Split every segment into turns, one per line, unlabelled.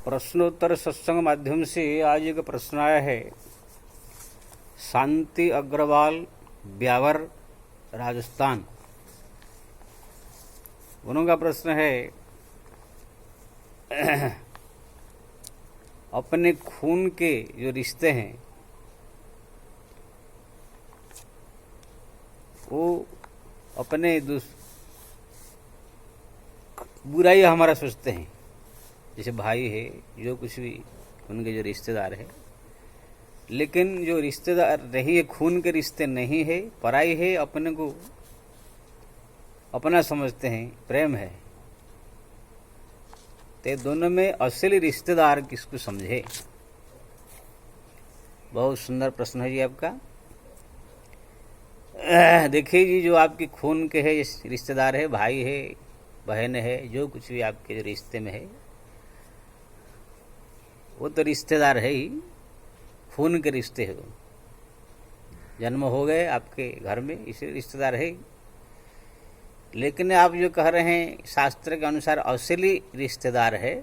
प्रश्नोत्तर सत्संग माध्यम से आज एक प्रश्न आया है। शांति अग्रवाल, ब्यावर, राजस्थान। उनका प्रश्न है, अपने खून के जो रिश्ते हैं वो अपने बुराई हमारा सोचते हैं। जैसे भाई है, जो कुछ भी उनके जो रिश्तेदार है, लेकिन जो रिश्तेदार नहीं है, खून के रिश्ते नहीं है, पराई है, अपने को अपना समझते हैं, प्रेम है। ते दोनों में असली रिश्तेदार किसको समझे? बहुत सुंदर प्रश्न है जी आपका। देखिए जी, जो आपके खून के है रिश्तेदार है, भाई है, बहन है, जो कुछ भी आपके जो रिश्ते में है, वो तो रिश्तेदार है ही, खून के रिश्ते हो। जन्म हो गए आपके घर में, इसे रिश्तेदार है। लेकिन आप जो कह रहे हैं शास्त्र के अनुसार असली रिश्तेदार है,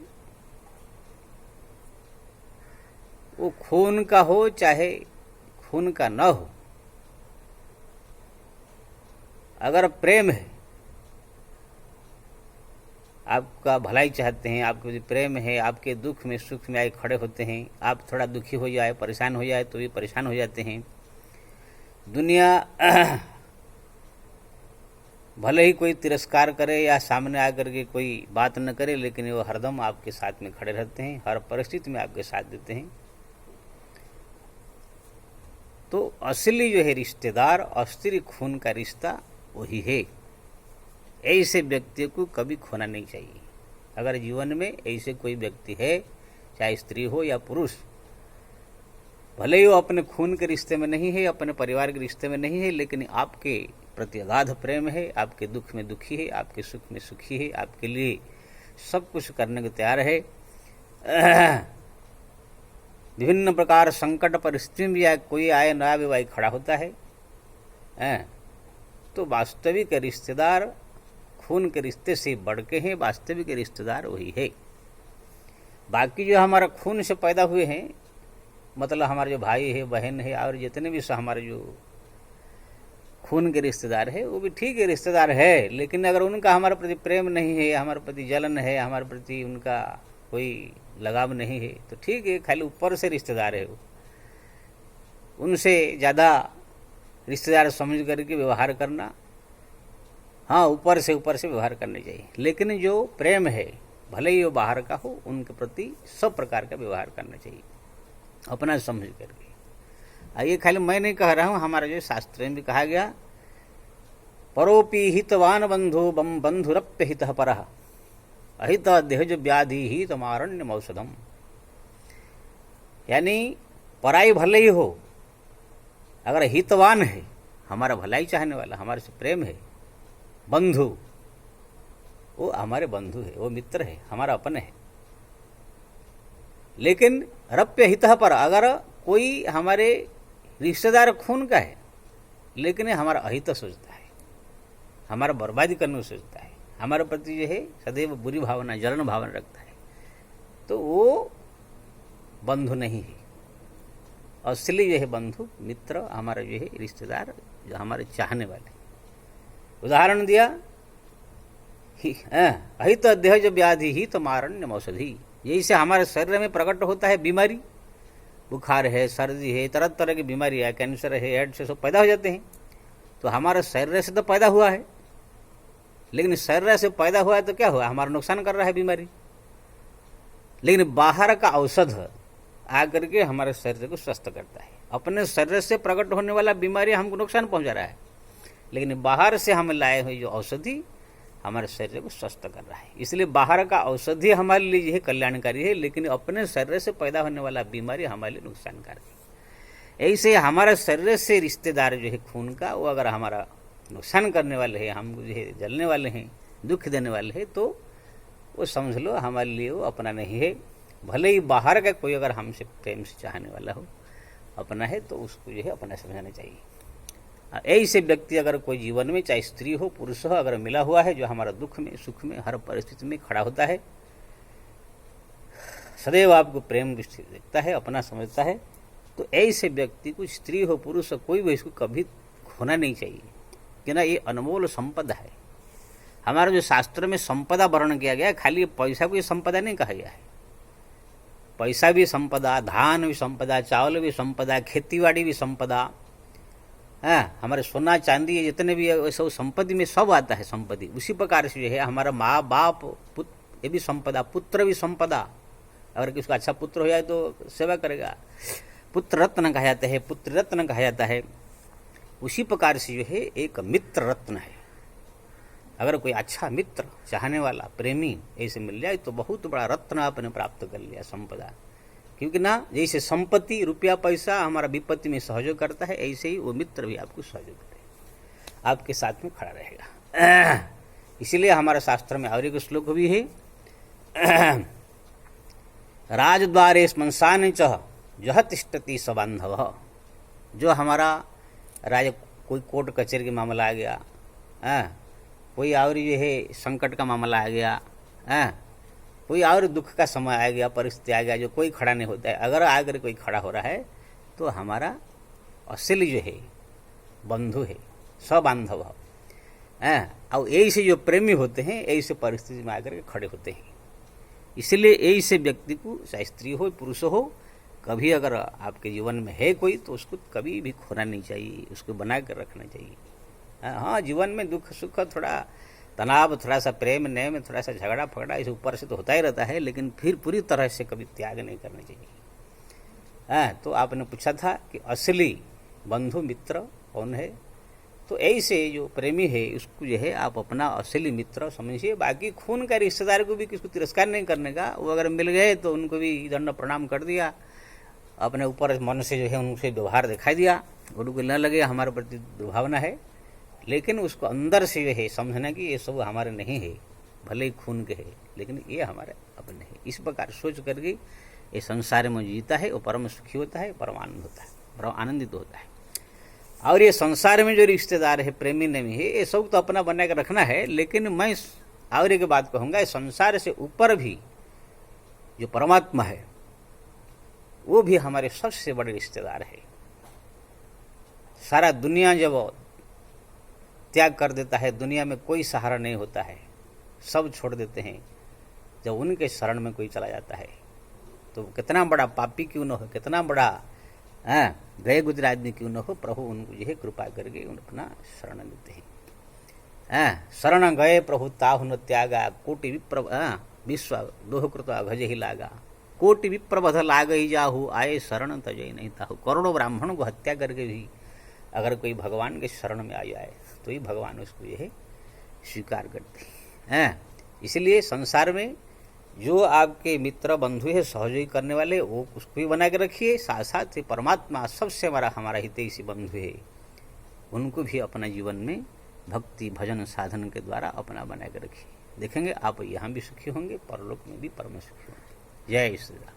वो खून का हो चाहे खून का न हो, अगर प्रेम है, आपका भलाई चाहते हैं, आपके यदि प्रेम है, आपके दुख में सुख में आए खड़े होते हैं, आप थोड़ा दुखी हो जाए, परेशान हो जाए तो भी परेशान हो जाते हैं। दुनिया भले ही कोई तिरस्कार करे या सामने आकर के कोई बात न करे, लेकिन वो हरदम आपके साथ में खड़े रहते हैं, हर परिस्थिति में आपके साथ देते हैं। तो असली जो है रिश्तेदार, असली खून का रिश्ता वही है। ऐसे व्यक्ति को कभी खोना नहीं चाहिए। अगर जीवन में ऐसे कोई व्यक्ति है, चाहे स्त्री हो या पुरुष, भले ही वो अपने खून के रिश्ते में नहीं है, अपने परिवार के रिश्ते में नहीं है, लेकिन आपके प्रति अगाध प्रेम है, आपके दुख में दुखी है, आपके सुख में सुखी है, आपके लिए सब कुछ करने को तैयार है। विभिन्न प्रकार संकट परिस्थिति में या कोई आए ना आए, वही खड़ा होता है। तो वास्तविक रिश्तेदार खून के रिश्ते से बढ़ के हैं, वास्तविक रिश्तेदार वही है। बाकी जो हमारा खून से पैदा हुए हैं, मतलब हमारे जो भाई है, बहन है, और जितने भी हमारे जो खून के रिश्तेदार है, वो भी ठीक है, रिश्तेदार है। लेकिन अगर उनका हमारे प्रति प्रेम नहीं है, हमारे प्रति जलन है, हमारे प्रति उनका कोई लगाव नहीं है, तो ठीक है, खाली ऊपर से रिश्तेदार है वो। उनसे ज़्यादा रिश्तेदार समझ करके व्यवहार करना, हाँ, ऊपर से व्यवहार करने चाहिए। लेकिन जो प्रेम है, भले ही वो बाहर का हो, उनके प्रति सब प्रकार का व्यवहार करना चाहिए, अपना समझ करके। ये खाली मैं नहीं कह रहा हूँ, हमारा जो शास्त्र में भी कहा गया, परोपि हितवान बंधु बम बंधुरप्य हित परः अहित देहज व्याधि ही तमारण्य औषधम। यानी पराई भले ही हो, अगर हितवान है, हमारा भलाई चाहने वाला, हमारे से प्रेम है, बंधु, वो हमारे बंधु है, वो मित्र है, हमारा अपन है। लेकिन रप्य हितः पर, अगर कोई हमारे रिश्तेदार खून का है, लेकिन हमारा अहित सोचता है, हमारा बर्बादी करने सोचता है, हमारे प्रति जो है सदैव बुरी भावना, जलन भावना रखता है, तो वो बंधु नहीं है। असली जो है बंधु, मित्र, हमारा जो है रिश्तेदार, जो हमारे चाहने वाले। उदाहरण दिया, अहित देहज व्याधि ही तमारण्य औषधि। यही से हमारे शरीर में प्रकट होता है बीमारी, बुखार है, सर्दी है, तरह तरह की बीमारी है, कैंसर है, एड्स है, सब पैदा हो जाते हैं। तो हमारे शरीर से तो पैदा हुआ है, लेकिन शरीर से पैदा हुआ है तो क्या हुआ, हमारा नुकसान कर रहा है बीमारी। लेकिन बाहर का औषध आकर के हमारे शरीर को स्वस्थ करता है। अपने शरीर से प्रकट होने वाला बीमारी हमको नुकसान पहुंचा रहा है, लेकिन बाहर से हम लाए हुए जो औषधि हमारे शरीर को स्वस्थ कर रहा है। इसलिए बाहर का औषधि हमारे लिए यह कल्याणकारी है, लेकिन अपने शरीर से पैदा होने वाला बीमारी हमारे लिए नुकसानकारी है। ऐसे हमारे शरीर से रिश्तेदार जो है खून का, वो अगर हमारा नुकसान करने वाले हैं, हम जो है जलने वाले हैं, दुख देने वाले हैं, तो वो समझ लो हमारे लिए वो अपना नहीं है। भले ही बाहर का कोई अगर हमसे प्रेम से चाहने वाला हो, अपना है, तो उसको जो है अपना समझना चाहिए। ऐसे व्यक्ति अगर कोई जीवन में, चाहे स्त्री हो पुरुष हो, अगर मिला हुआ है, जो हमारा दुख में सुख में हर परिस्थिति में खड़ा होता है, सदैव आपको प्रेम दृष्टि से देखता है, अपना समझता है, तो ऐसे व्यक्ति को स्त्री हो पुरुष हो कोई भी इसको कभी खोना नहीं चाहिए, कि ना ये अनमोल संपदा है। हमारा जो शास्त्र में संपदा वर्णन किया गया है, खाली पैसा को ये संपदा नहीं कहा गया है। पैसा भी संपदा, धान भी संपदा, चावल भी संपदा, खेतीबाड़ी भी संपदा, हमारे सोना चांदी जितने भी सब संपत्ति में सब आता है संपत्ति। उसी प्रकार से जो है हमारा माँ बाप पुत्र ये भी संपदा, पुत्र भी संपदा। अगर किसका अच्छा पुत्र हो जाए तो सेवा करेगा, पुत्र रत्न कहा जाता है, पुत्र रत्न कहा जाता है। उसी प्रकार से जो है एक मित्र रत्न है। अगर कोई अच्छा मित्र, चाहने वाला, प्रेमी ऐसे मिल जाए तो बहुत बड़ा रत्न आपने प्राप्त कर लिया, संपदा। क्योंकि ना जैसे संपत्ति रुपया पैसा हमारा विपत्ति में सहयोग करता है, ऐसे ही वो मित्र भी आपको सहयोग करेगा, आपके साथ में खड़ा रहेगा। इसीलिए हमारे शास्त्र में और एक श्लोक भी है, राजद्वारे स्मशान च जह तिष्ठति स बांधव। जो हमारा राज कोई कोर्ट कचहरी के मामला आ गया, कोई और जो है संकट का मामला आ गया, कोई और दुख का समय आ गया, परिस्थिति आ गया, जो कोई खड़ा नहीं होता है, अगर आकर कोई खड़ा हो रहा है तो हमारा असली जो है बंधु है, सबांधव। और ऐसे जो प्रेमी होते हैं ऐसे परिस्थिति में आकर के खड़े होते हैं। इसलिए ऐसे व्यक्ति को, चाहे स्त्री हो पुरुष हो, कभी अगर आपके जीवन में है कोई तो उसको कभी भी खोना नहीं चाहिए, उसको बना कर रखना चाहिए। हाँ, जीवन में दुख सुख, थोड़ा तनाव, थोड़ा सा प्रेम नेम, थोड़ा सा झगड़ा फगड़ा इस ऊपर से तो होता ही रहता है, लेकिन फिर पूरी तरह से कभी त्याग नहीं करना चाहिए। तो आपने पूछा था कि असली बंधु मित्र कौन है, तो ऐसे जो प्रेमी है उसको जो है आप अपना असली मित्र समझिए। बाकी खून का रिश्तेदार को भी किसको तिरस्कार नहीं करने का, वो अगर मिल गए तो उनको भी दंड प्रणाम कर दिया, अपने ऊपर मन से जो है उनसे व्यवहार दिखाई दिया, उनको न लगे हमारे प्रति दुर्भावना है, लेकिन उसको अंदर से जो है समझना कि ये सब हमारे नहीं है, भले ही खून के है लेकिन ये हमारे अपने हैं। इस प्रकार सोच करके ये संसार में जीता है वो परम सुखी होता है, परम आनंद होता है, परम आनंदित होता है। और ये संसार में जो रिश्तेदार है, प्रेमी नेमी है, ये सब तो अपना बना कर रखना है, लेकिन मैं और एक बात कहूँगा, संसार से ऊपर भी जो परमात्मा है वो भी हमारे सबसे बड़े रिश्तेदार है। सारा दुनिया जब त्याग कर देता है, दुनिया में कोई सहारा नहीं होता है, सब छोड़ देते हैं, जब उनके शरण में कोई चला जाता है तो कितना बड़ा पापी क्यों न हो, कितना बड़ा गए गुजरे आदमी क्यों न हो, प्रभु उनको जो है कृपा करके अपना शरण देते हैं। शरण गए प्रभु ताहु न त्यागा, कोटि विप्र विश्व दोह कृता भज ही लागा, कोटि विप्रबध लाग ही जाहु, आए शरण तजय नहीं ताहु। करोड़ों ब्राह्मणों को हत्या करके भी अगर कोई भगवान के शरण में आ जाए तो ही भगवान उसको यह स्वीकार करते हैं। इसलिए संसार में जो आपके मित्र बंधु है, सहयोगी करने वाले, वो उसको भी बना के रखिए। साथ साथ परमात्मा सबसे हमारा हितैषी बंधु है, उनको भी अपना जीवन में भक्ति भजन साधन के द्वारा अपना बना के रखिए। देखेंगे आप यहाँ भी सुखी होंगे, परलोक में भी परम सुखी होंगे। जय श्री राम।